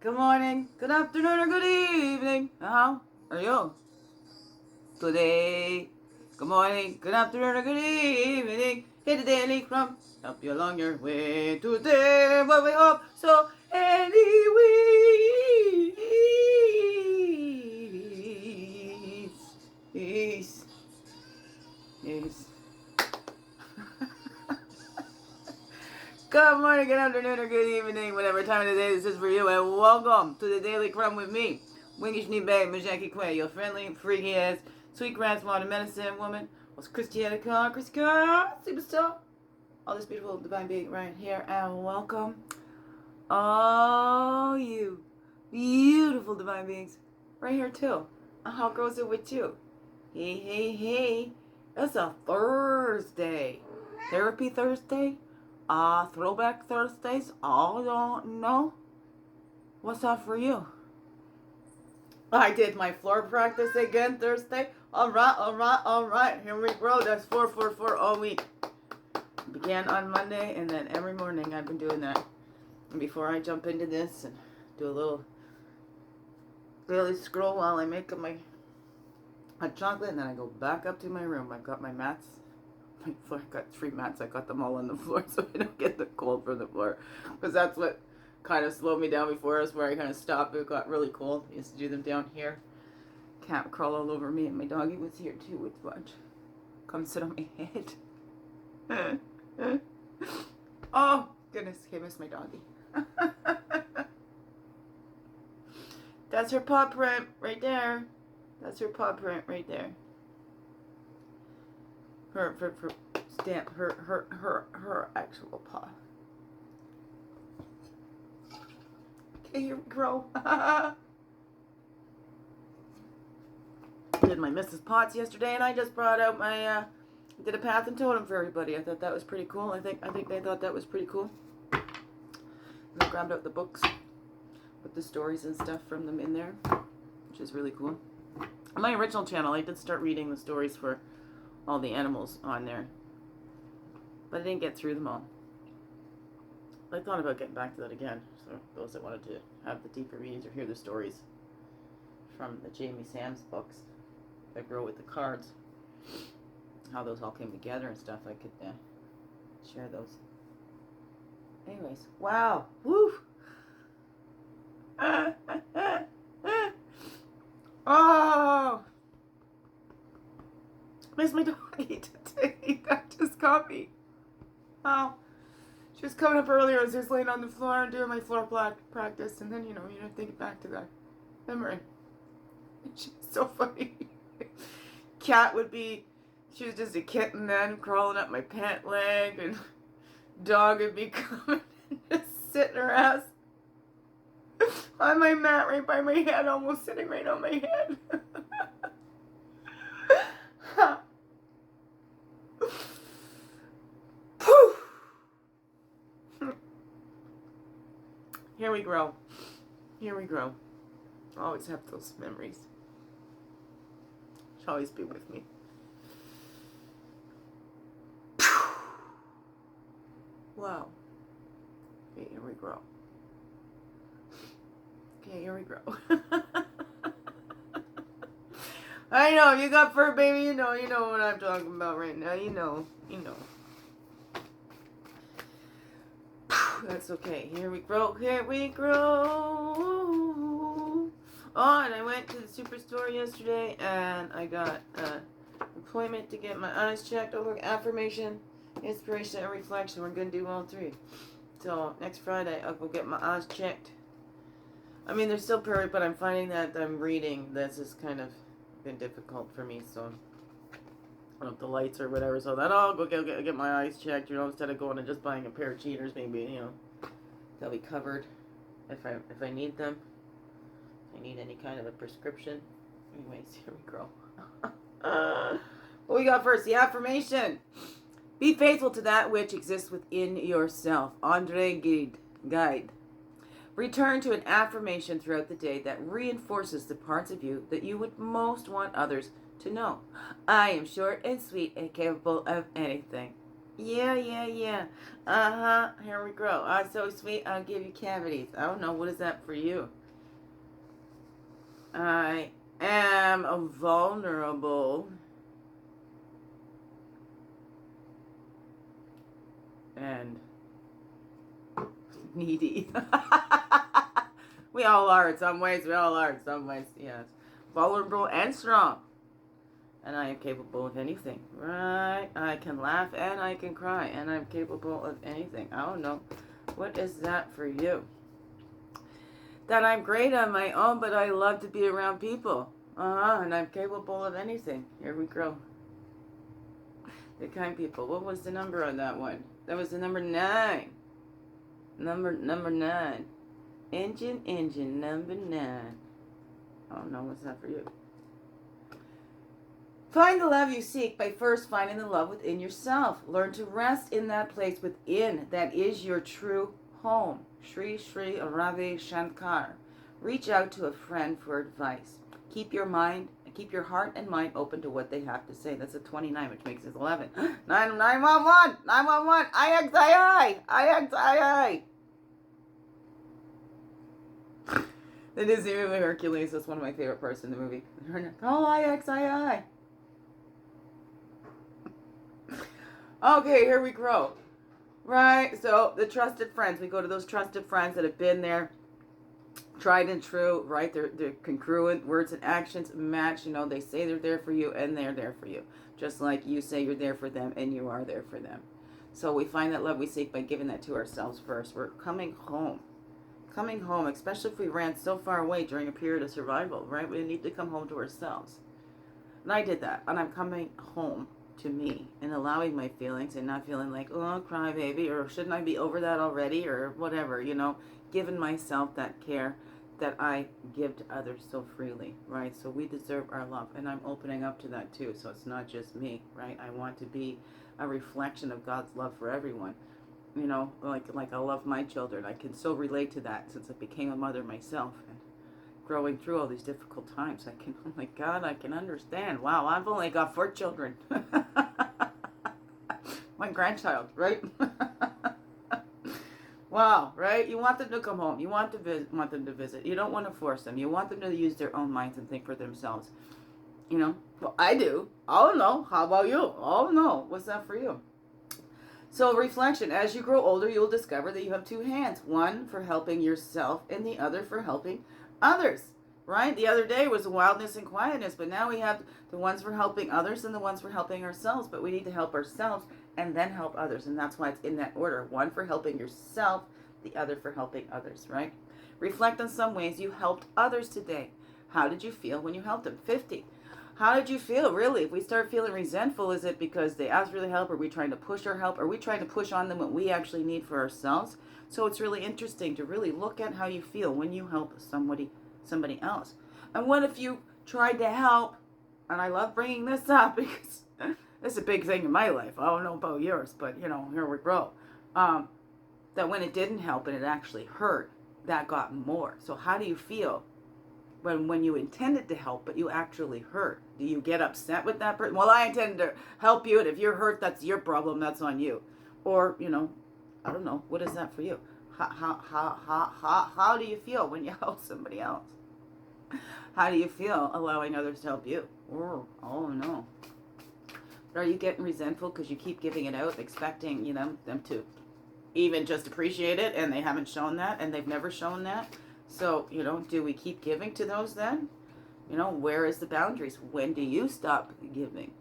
good morning, good afternoon, or good evening. How are you today? Good morning, good afternoon, or good evening. Hit the daily crumb, help you along your way today. But we hope so anyways. Peace. Peace. Good morning, good afternoon, or good evening, whatever time of the day this is for you, and welcome to the Daily Crumb with me, Wingish Nibe, Majaki Quay, your friendly, freaky ass, sweet grass water medicine woman, was Christianica, superstar, all this beautiful divine being right here, and welcome all you beautiful divine beings right here too. How goes it with you? Hey, hey, hey, it's a Thursday, Therapy Thursday? Throwback Thursdays? I don't know. What's up for you? I did my floor practice again Thursday. Alright. Here we go. That's 4 all week. Began on Monday, and then every morning I've been doing that. And before I jump into this and do a little daily scroll while I make up my hot chocolate, and then I go back up to my room. I've got my mats. My floor, I got 3 mats. I got them all on the floor so I don't get the cold from the floor. Because that's what kind of slowed me down before us, where I kind of stopped. It got really cold. I used to do them down here. Cat would crawl all over me, and my doggy was here too with lunch. Come sit on my head. Oh, goodness. I miss my doggy. That's her paw print right there. That's her paw print right there. Her stamp, her actual paw. Okay, here we go. Did my Mrs. Potts yesterday, and I just brought out my, did a path and totem for everybody. I thought that was pretty cool. I think they thought that was pretty cool. And I grabbed out the books with the stories and stuff from them in there, which is really cool. On my original channel, I did start reading the stories for all the animals on there, but I didn't get through them all. I thought about getting back to that again, so those that wanted to have the deeper reads or hear the stories from the Jamie Sam's books that grow with the cards, how those all came together and stuff, I could share those. Anyways, wow, woo! Oh! Miss my doggy today. That just caught me. Oh. She was coming up earlier. I was just laying on the floor and doing my floor practice. And then, you think back to that memory. And she's so funny. Cat would be, she was just a kitten then, crawling up my pant leg. And dog would be coming and just sitting her ass on my mat right by my head, almost sitting right on my head. Here we grow. Here we grow. I'll always have those memories. She'll always be with me. Wow. Okay, here we grow. Okay, here we grow. I know, you got fur, baby, you know what I'm talking about right now. You know. That's okay. Here we grow. Oh, and I went to the superstore yesterday, and I got an appointment to get my eyes checked. Oh, look, affirmation, inspiration, and reflection. We're going to do all 3. So, next Friday, I'll go get my eyes checked. I mean, they're still perfect, but I'm finding that I'm reading. This has kind of been difficult for me, so I don't know, the lights or whatever, so that I'll go get my eyes checked, instead of going and just buying a pair of cheaters, maybe, they'll be covered if I need them. If I need any kind of a prescription. Anyways, here we go. What we got first? The affirmation. Be faithful to that which exists within yourself. André Gide. Return to an affirmation throughout the day that reinforces the parts of you that you would most want others to know. I am short and sweet and capable of anything. Yeah, yeah, yeah. Uh-huh. Here we go. So sweet, I'll give you cavities. I don't know. What is that for you? I am vulnerable and needy. We all are in some ways. We all are in some ways. Yes. Vulnerable and strong. And I am capable of anything. Right? I can laugh and I can cry. And I'm capable of anything. I don't know. What is that for you? That I'm great on my own, but I love to be around people. And I'm capable of anything. Here we go. The kind people. What was the number on that one? That was the number 9. Number 9. Engine, number 9. I don't know. What's that for you? Find the love you seek by first finding the love within yourself. Learn to rest in that place within that is your true home. Shri Shri Ravi Shankar. Reach out to a friend for advice. Keep your heart and mind open to what they have to say. That's a 29, which makes it 11. 911, 911, IXII. The Disney movie Hercules. That's one of my favorite parts in the movie. Call IXII. Okay, here we go. Right, so the trusted friends. We go to those trusted friends that have been there, tried and true, right? They're congruent, words and actions match. You know, they say they're there for you and they're there for you. Just like you say you're there for them and you are there for them. So we find that love we seek by giving that to ourselves first. We're coming home. Coming home, especially if we ran so far away during a period of survival, right? We need to come home to ourselves. And I did that. And I'm coming home to me and allowing my feelings and not feeling like, oh, cry baby, or shouldn't I be over that already, or whatever, you know, giving myself that care that I give to others so freely, right? So we deserve our love, and I'm opening up to that too. So it's not just me, right? I want to be a reflection of God's love for everyone. You know, like I love my children. I can so relate to that since I became a mother myself. And growing through all these difficult times, I can, oh my God, I can understand. Wow, I've only got 4 children. My grandchild, right? Wow, right? You want them to come home. You want them to visit. You don't want to force them. You want them to use their own minds and think for themselves. You know? Well, I do. Oh, no. How about you? Oh, no. What's that for you? So reflection. As you grow older, you will discover that you have 2 hands. One for helping yourself and the other for helping others. Right? The other day was wildness and quietness, but now we have the ones for helping others and the ones for helping ourselves. But we need to help ourselves and then help others. And that's why it's in that order. One for helping yourself, the other for helping others, right? Reflect on some ways you helped others today. How did you feel when you helped them? 50. How did you feel, really? If we start feeling resentful, is it because they asked for the help? Are we trying to push our help? Are we trying to push on them what we actually need for ourselves? So it's really interesting to really look at how you feel when you help somebody else. And what if you tried to help, and I love bringing this up because this is a big thing in my life. I don't know about yours, but, you know, here we go. That when it didn't help and it actually hurt, that got more. So how do you feel when you intended to help, but you actually hurt? Do you get upset with that person? Well, I intended to help you, and if you're hurt, that's your problem. That's on you. Or, you know, I don't know. What is that for you? How do you feel when you help somebody else? How do you feel allowing others to help you? Oh no. Are you getting resentful because you keep giving it out, expecting, you know, them to even just appreciate it, and they haven't shown that, and they've never shown that? So, you know, do we keep giving to those then? You know, where is the boundaries? When do you stop giving?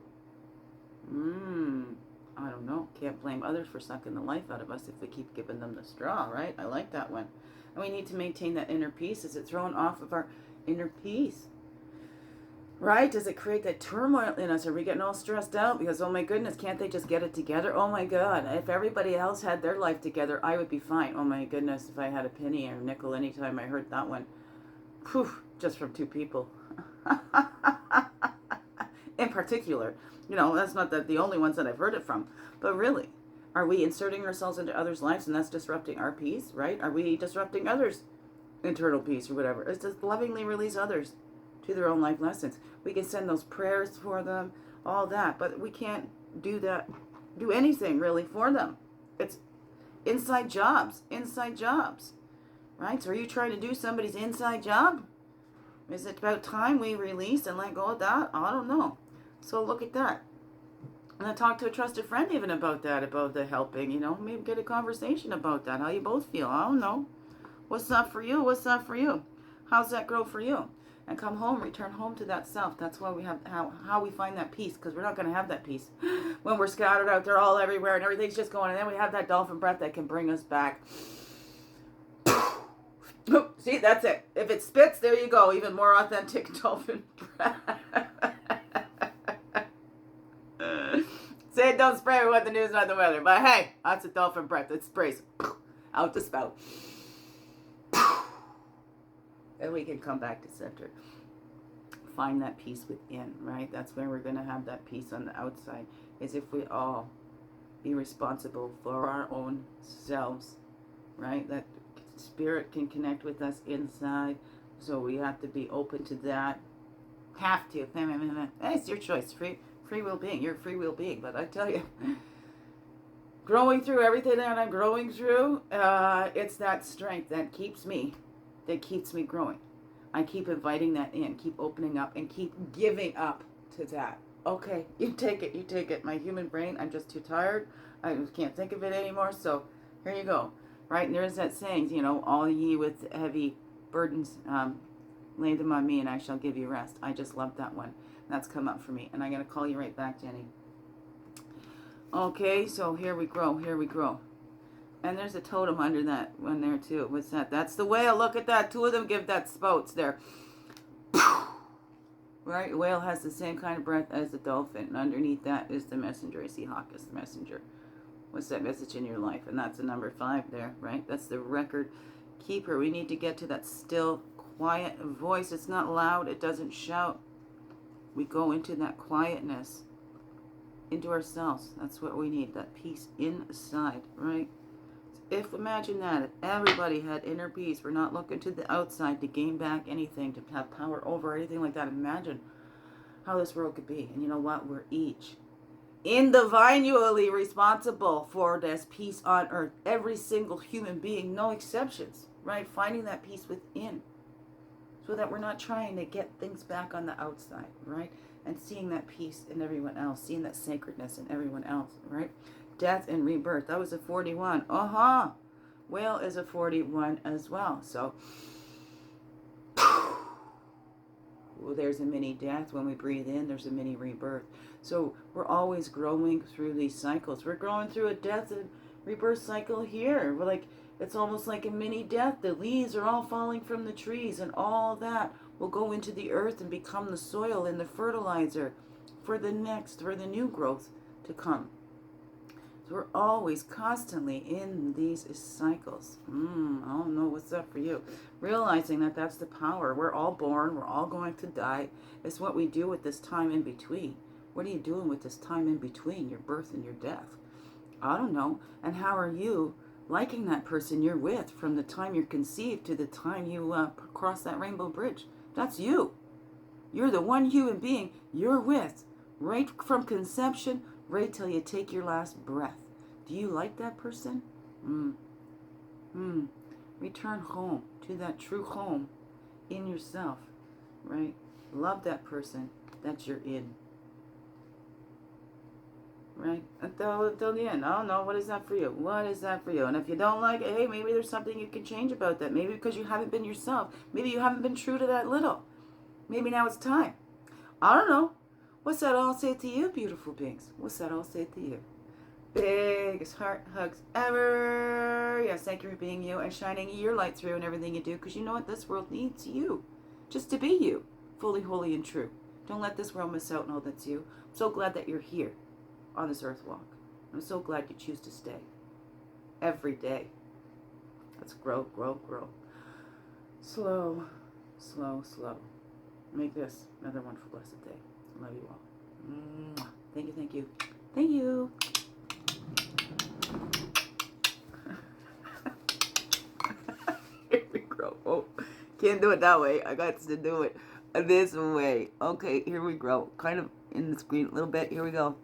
I don't know. Can't blame others for sucking the life out of us if we keep giving them the straw, right? I like that one. And we need to maintain that inner peace. Is it thrown off of our inner peace? Right? Does it create that turmoil in us? Are we getting all stressed out because, oh my goodness, can't they just get it together? Oh my God, if everybody else had their life together, I would be fine. Oh my goodness, if I had a penny or a nickel anytime I heard that one. Poof, just from 2 people. In particular. You know, that's not the only ones that I've heard it from. But really, are we inserting ourselves into others' lives and that's disrupting our peace, right? Are we disrupting others' internal peace or whatever? It's just lovingly release others to their own life lessons. We can send those prayers for them, all that, but we can't do that do anything really for them. It's inside jobs, right? So are you trying to do somebody's inside job? Is it about time we release and let go of that? I don't know. So look at that. And I talk to a trusted friend even about that, about the helping, you know, maybe get a conversation about that, how you both feel. I don't know. What's that for you? What's that for you? How's that grow for you? And come home, return home to that self. That's why we have how we find that peace, because we're not going to have that peace when we're scattered out there all everywhere and everything's just going. And then we have that dolphin breath that can bring us back. See, that's it. If it spits, there you go. Even more authentic dolphin breath. Say it don't spray with the news, not the weather. But hey, that's a dolphin breath. It sprays out the spout. Then we can come back to center. Find that peace within, right? That's where we're going to have that peace on the outside. Is if we all be responsible for our own selves, right? That spirit can connect with us inside. So we have to be open to that. Have to. Hey, it's your choice. Free will being. You're a free will being. But I tell you, growing through everything that I'm growing through, it's that strength that keeps me growing. I keep inviting that in, keep opening up, and keep giving up to that. Okay, you take it. My human brain, I'm just too tired. I can't think of it anymore, so here you go. Right, and there's that saying, you know, all ye with heavy burdens, lay them on me and I shall give you rest. I just love that one. That's come up for me, and I'm going to call you right back, Jenny. Okay, so here we grow. And there's a totem under that one there too. What's that? That's the whale. Look at that. Two of them give that spouts there. Right? The whale has the same kind of breath as the dolphin. And underneath that is the messenger. I see hawk is the messenger. What's that message in your life? And that's the number 5 there, right? That's the record keeper. We need to get to that still, quiet voice. It's not loud. It doesn't shout. We go into that quietness, into ourselves. That's what we need. That peace inside, right? Imagine that, if everybody had inner peace, we're not looking to the outside to gain back anything, to have power over anything like that. Imagine how this world could be. And you know what? We're each individually responsible for this peace on earth. Every single human being, no exceptions, right? Finding that peace within, so that we're not trying to get things back on the outside, right? And seeing that peace in everyone else, seeing that sacredness in everyone else, right? Death and rebirth. That was a 41. Whale is a 41 as well. So there's a mini death. When we breathe in, there's a mini rebirth. So we're always growing through these cycles. We're growing through a death and rebirth cycle here. We're like, it's almost like a mini death. The leaves are all falling from the trees, and all that will go into the earth and become the soil and the fertilizer for the new growth to come. We're always constantly in these cycles. I don't know what's up for you. Realizing that that's the power. We're all born. We're all going to die. It's what we do with this time in between. What are you doing with this time in between your birth and your death? I don't know. And how are you liking that person you're with from the time you're conceived to the time you cross that rainbow bridge? That's you. You're the one human being you're with right from conception right till you take your last breath. Do you like that person? Return home to that true home in yourself, right? Love that person that you're in, right? Until the end. I don't know. What is that for you? What is that for you? And if you don't like it, hey, maybe there's something you can change about that. Maybe because you haven't been yourself. Maybe you haven't been true to that little. Maybe now it's time. I don't know. What's that all say to you, beautiful beings? What's that all say to you? Biggest heart hugs ever. Yes, thank you for being you and shining your light through in everything you do, because you know what? This world needs you. Just to be you. Fully, holy, and true. Don't let this world miss out on all that's you. I'm so glad that you're here on this earth walk. I'm so glad you choose to stay. Every day. Let's grow, grow, grow. Slow, slow, slow. Make this another wonderful, blessed day. Love you all. Thank you, thank you. Thank you. Here we go. Oh, can't do it that way. I got to do it this way. Okay, here we go. Kind of in the screen a little bit. Here we go.